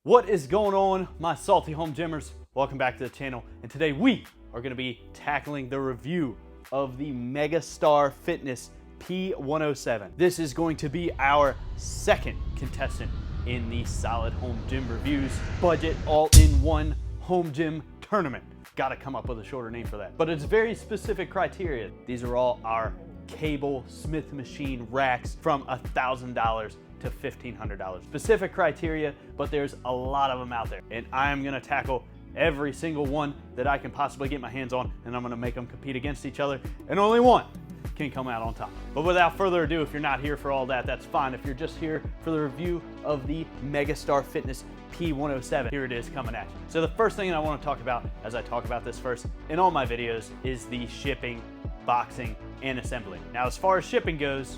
What is going on, my salty home gymmers? Welcome back to the channel, and today we are going to be tackling the review of the MegaStar Fitness P107. This is going to be our second contestant in the Solid Home Gym Reviews budget all-in-one home gym tournament. Got to come up with a shorter name for that, but it's very specific criteria. These are all our cable Smith machine racks from $1,000 to $1,500. Specific criteria, but there's a lot of them out there. And I'm gonna tackle every single one that I can possibly get my hands on, and I'm gonna make them compete against each other, and only one can come out on top. But without further ado, if you're not here for all that, that's fine. If you're just here for the review of the MegaStar Fitness P107, here it is coming at you. So the first thing I wanna talk about, as I talk about this first in all my videos, is the shipping, boxing, and assembly. Now, as far as shipping goes,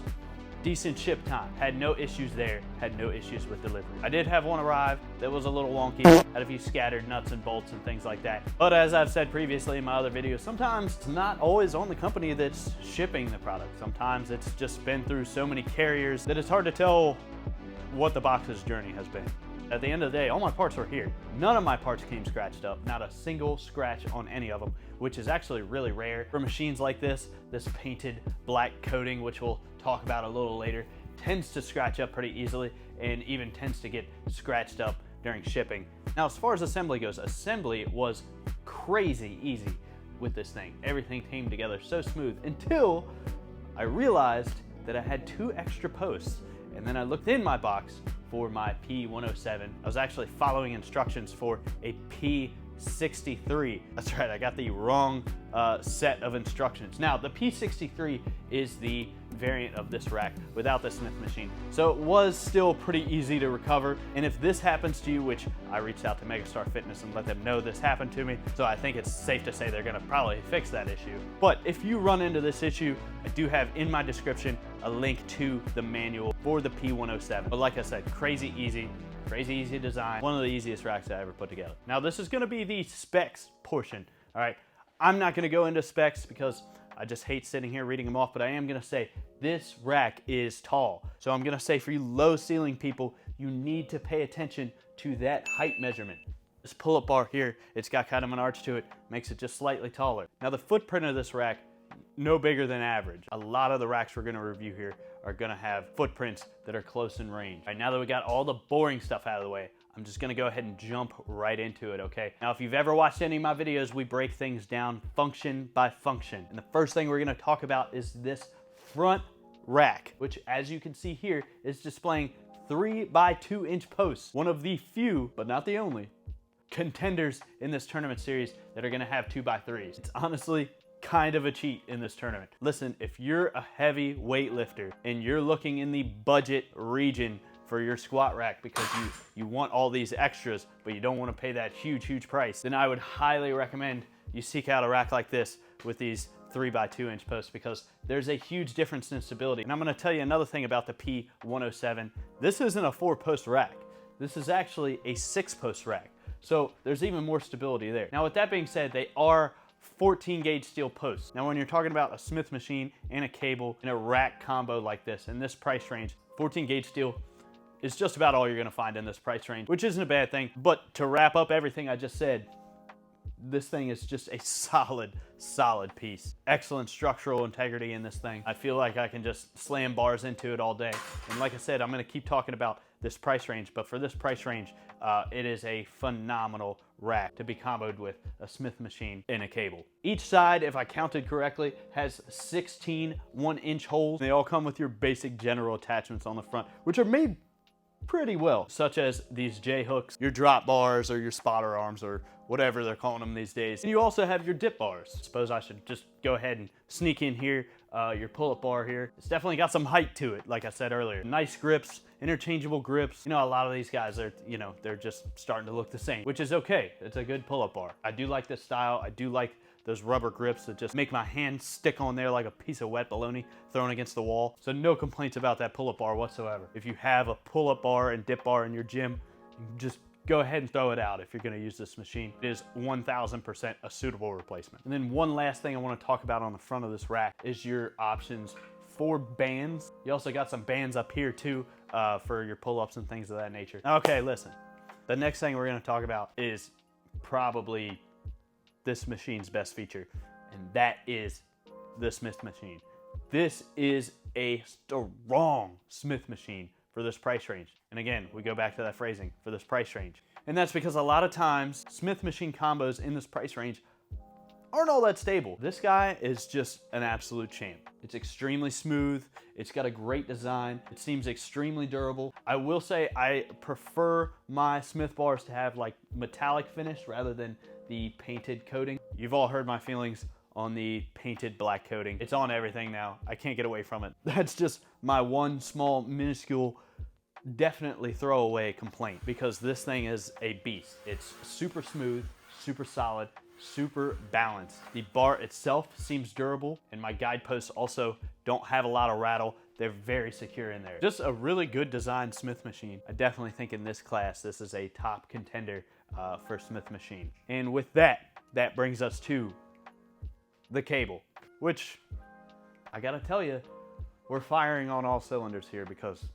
decent ship time. Had no issues there, had no issues with delivery. I did have one arrive that was a little wonky, had a few scattered nuts and bolts and things like that. But as I've said previously in my other videos, sometimes it's not always on the company that's shipping the product. Sometimes it's just been through so many carriers that it's hard to tell what the box's journey has been. At the end of the day, all my parts are here. None of my parts came scratched up, not a single scratch on any of them, which is actually really rare. For machines like this painted black coating, which we'll talk about a little later, tends to scratch up pretty easily and even tends to get scratched up during shipping. Now, as far as assembly goes, assembly was crazy easy with this thing. Everything came together so smooth until I realized that I had 2 extra posts. And then I looked in my box for my P107. I was actually following instructions for a P63. That's right, I got the wrong set of instructions. Now, the P63 is the variant of this rack without the Smith machine. So it was still pretty easy to recover. And if this happens to you, which I reached out to MegaStar Fitness and let them know this happened to me, so I think it's safe to say they're gonna probably fix that issue. But if you run into this issue, I do have in my description a link to the manual for the P107. But like I said, crazy easy design. One of the easiest racks I ever put together. Now, this is gonna be the specs portion, all right? I'm not gonna go into specs because I just hate sitting here reading them off, but I am gonna say this rack is tall. So I'm gonna say for you low ceiling people, you need to pay attention to that height measurement. This pull-up bar here, it's got kind of an arch to it, makes it just slightly taller. Now, the footprint of this rack, no bigger than average. A lot of the racks we're gonna review here are gonna have footprints that are close in range. All right, now that we got all the boring stuff out of the way, I'm just gonna go ahead and jump right into it, okay? Now, if you've ever watched any of my videos, we break things down function by function. And the first thing we're gonna talk about is this front rack, which, as you can see here, is displaying 3 by 2 inch posts. One of the few, but not the only, contenders in this tournament series that are gonna have 2 by 3s. It's honestly kind of a cheat in this tournament. Listen, if you're a heavy weightlifter and you're looking in the budget region for your squat rack because you want all these extras, but you don't want to pay that huge price, then I would highly recommend you seek out a rack like this with these 3 by 2 inch posts, because there's a huge difference in stability. And I'm going to tell you another thing about the P107. This isn't a 4-post rack. This is actually a 6-post rack. So there's even more stability there. Now, with that being said, they are 14 gauge steel posts. Now, when you're talking about a Smith machine and a cable and a rack combo like this in this price range, 14 gauge steel is just about all you're gonna find in this price range, which isn't a bad thing. But to wrap up everything I just said, this thing is just a solid piece. Excellent structural integrity in this thing. I feel like I can just slam bars into it all day. And like I said, I'm gonna keep talking about this price range, but for this price range, it is a phenomenal rack to be comboed with a Smith machine and a cable. Each side, if I counted correctly, has 16 1-inch holes. They all come with your basic general attachments on the front, which are made pretty well, such as these J-hooks, your drop bars, or your spotter arms, or whatever they're calling them these days. And you also have your dip bars. Suppose I should just go ahead and sneak in here, your pull-up bar here. It's definitely got some height to it, like I said earlier. Nice grips, interchangeable grips. You know, a lot of these guys are, they're just starting to look the same, which is okay. It's a good pull-up bar. I do like this style. I do like those rubber grips that just make my hand stick on there like a piece of wet bologna thrown against the wall. So no complaints about that pull-up bar whatsoever. If you have a pull-up bar and dip bar in your gym, just go ahead and throw it out if you're gonna use this machine. It is 1000% a suitable replacement. And then one last thing I wanna talk about on the front of this rack is your options for bands. You also got some bands up here too for your pull-ups and things of that nature. Okay, listen. The next thing we're gonna talk about is probably this machine's best feature, and that is the Smith machine. This is a strong Smith machine for this price range. And again, we go back to that phrasing, for this price range. And that's because a lot of times Smith machine combos in this price range aren't all that stable. This guy is just an absolute champ. It's extremely smooth. It's got a great design. It seems extremely durable. I will say I prefer my Smith bars to have like metallic finish rather than the painted coating. You've all heard my feelings on the painted black coating. It's on everything now. I can't get away from it. That's just my one small, minuscule, definitely throwaway complaint, because this thing is a beast. It's super smooth, super solid, super balanced. The bar itself seems durable, and my guideposts also don't have a lot of rattle. They're very secure in there. Just a really good designed Smith machine. I definitely think in this class, this is a top contender for Smith machine. And with that, that brings us to the cable, which I gotta tell you, we're firing on all cylinders here because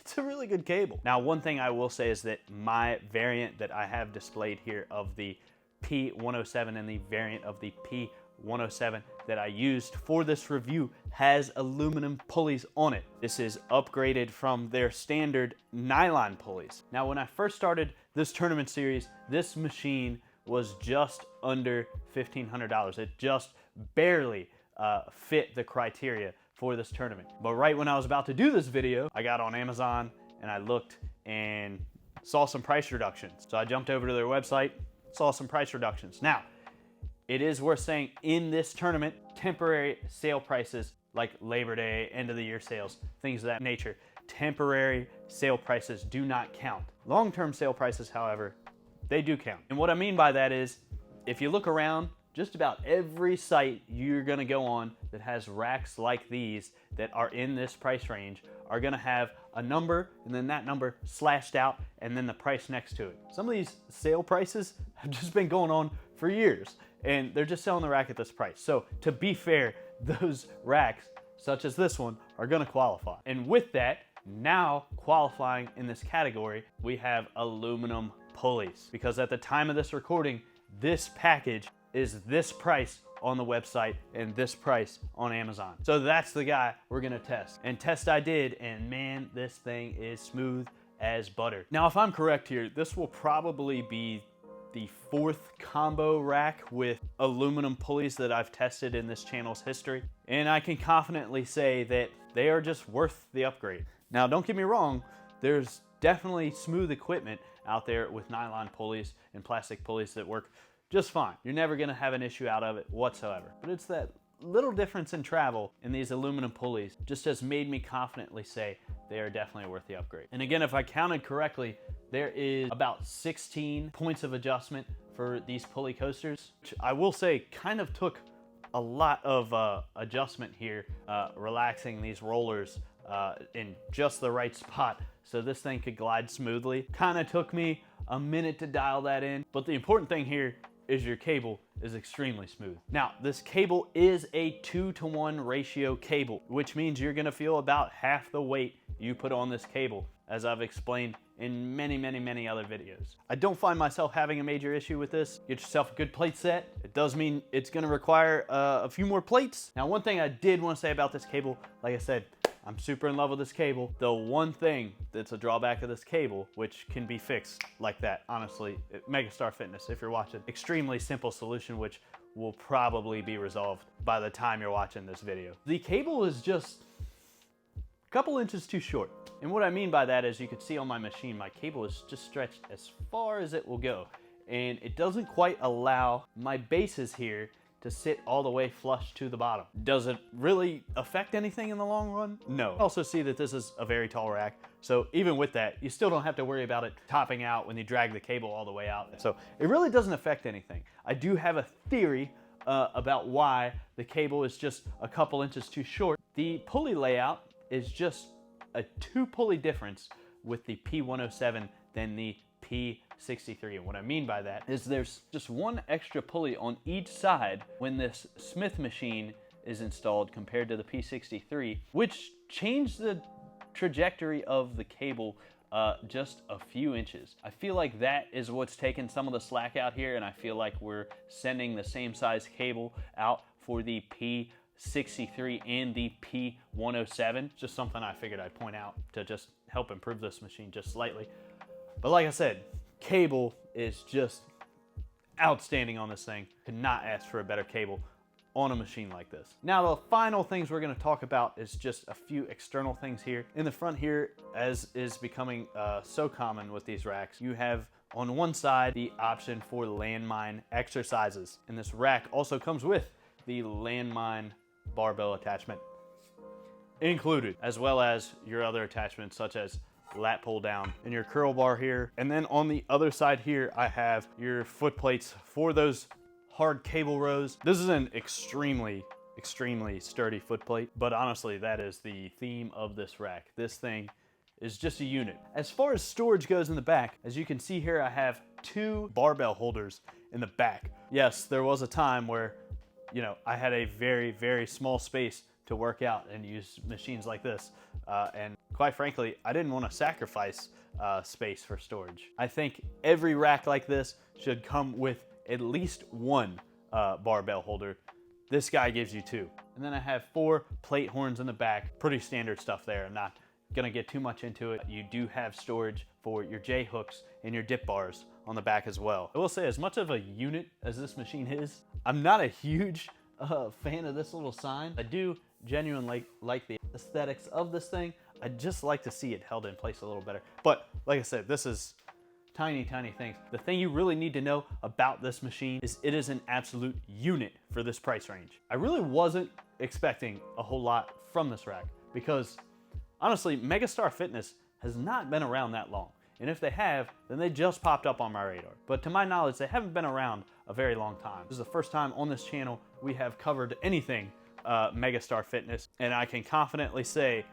it's a really good cable. Now, one thing I will say is that my variant that I have displayed here of the P107 and the variant of the P107 that I used for this review has aluminum pulleys on it. This is upgraded from their standard nylon pulleys. Now, when I first started this tournament series, this machine was just under $1,500. It just barely fit the criteria for this tournament. But right when I was about to do this video, I got on Amazon and I looked and saw some price reductions. So I jumped over to their website, saw some price reductions. Now, it is worth saying in this tournament, temporary sale prices like Labor Day, end of the year sales, things of that nature, temporary sale prices do not count. Long-term sale prices, however, they do count. And what I mean by that is, if you look around, just about every site you're gonna go on that has racks like these that are in this price range are gonna have a number and then that number slashed out and then the price next to it. Some of these sale prices have just been going on for years and they're just selling the rack at this price. So to be fair, those racks, such as this one, are gonna qualify. And with that, now qualifying in this category, we have aluminum pulleys, because at the time of this recording, this package is this price on the website and this price on Amazon. So that's the guy we're gonna test. And test I did, and man, this thing is smooth as butter. Now, if I'm correct here, this will probably be the 4th combo rack with aluminum pulleys that I've tested in this channel's history. And I can confidently say that they are just worth the upgrade. Now, don't get me wrong, there's definitely smooth equipment out there with nylon pulleys and plastic pulleys that work just fine. You're never gonna have an issue out of it whatsoever. But it's that little difference in travel in these aluminum pulleys just has made me confidently say they are definitely worth the upgrade. And again, if I counted correctly, there is about 16 points of adjustment for these pulley coasters, which I will say kind of took a lot of adjustment here, relaxing these rollers in just the right spot so this thing could glide smoothly. Kind of took me a minute to dial that in, but the important thing here is your cable is extremely smooth. Now, this cable is a 2-to-1 ratio cable, which means you're gonna feel about half the weight you put on this cable, as I've explained in many, many, many other videos. I don't find myself having a major issue with this. Get yourself a good plate set. It does mean it's gonna require a few more plates. Now, one thing I did wanna say about this cable, like I said, I'm super in love with this cable. The one thing that's a drawback of this cable, which can be fixed like that, honestly, MegaStar Fitness, if you're watching, extremely simple solution, which will probably be resolved by the time you're watching this video. The cable is just a couple inches too short. And what I mean by that is, you can see on my machine, my cable is just stretched as far as it will go. And it doesn't quite allow my bases here to sit all the way flush to the bottom. Does it really affect anything in the long run? No. Also see that this is a very tall rack, so even with that, you still don't have to worry about it topping out when you drag the cable all the way out. So it really doesn't affect anything. I do have a theory about why the cable is just a couple inches too short. The pulley layout is just a 2-pulley difference with the P107 than the P63. And what I mean by that is there's just one extra pulley on each side when this Smith machine is installed compared to the P63, which changed the trajectory of the cable just a few inches. I feel like that is what's taking some of the slack out here, and I feel like we're sending the same size cable out for the P63 and the P107. Just something I figured I'd point out to just help improve this machine just slightly. But like I said, cable is just outstanding on this thing. Could not ask for a better cable on a machine like this. Now, the final things we're gonna talk about is just a few external things here. In the front here, as is becoming so common with these racks, you have on one side the option for landmine exercises. And this rack also comes with the landmine barbell attachment included, as well as your other attachments such as lat pull down and your curl bar here. And then on the other side here, I have your foot plates for those hard cable rows. This is an extremely sturdy foot plate, but honestly, that is the theme of this rack. This thing is just a unit. As far as storage goes in the back, as you can see here, I have 2 barbell holders in the back. Yes, there was a time where, you know, I had a very small space to work out and use machines like this. And quite frankly, I didn't want to sacrifice space for storage. I think every rack like this should come with at least 1 barbell holder. This guy gives you 2. And then I have 4 plate horns in the back. Pretty standard stuff there. I'm not gonna get too much into it. You do have storage for your J hooks and your dip bars on the back as well. I will say, as much of a unit as this machine is, I'm not a huge fan of this little sign. I do genuinely like the aesthetics of this thing. I just like to see it held in place a little better. But like I said, this is tiny things. The thing you really need to know about this machine is it is an absolute unit for this price range. I really wasn't expecting a whole lot from this rack because honestly, MegaStar Fitness has not been around that long. And if they have, then they just popped up on my radar. But to my knowledge, they haven't been around a very long time. This is the first time on this channel we have covered anything MegaStar Fitness, and I can confidently say,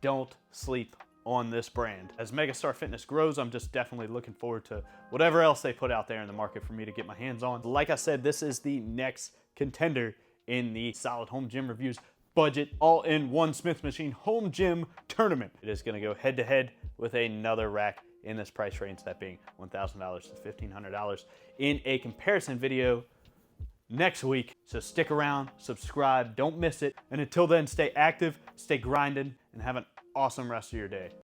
don't sleep on this brand. As MegaStar Fitness grows, I'm just definitely looking forward to whatever else they put out there in the market for me to get my hands on. Like I said, this is the next contender in the Solid Home Gym Reviews budget all-in-one Smith Machine home gym tournament. It is gonna go head to head with another rack in this price range, that being $1,000 to $1,500 in a comparison video next week. So stick around, subscribe, don't miss it. And until then, stay active, stay grinding, and have an awesome rest of your day.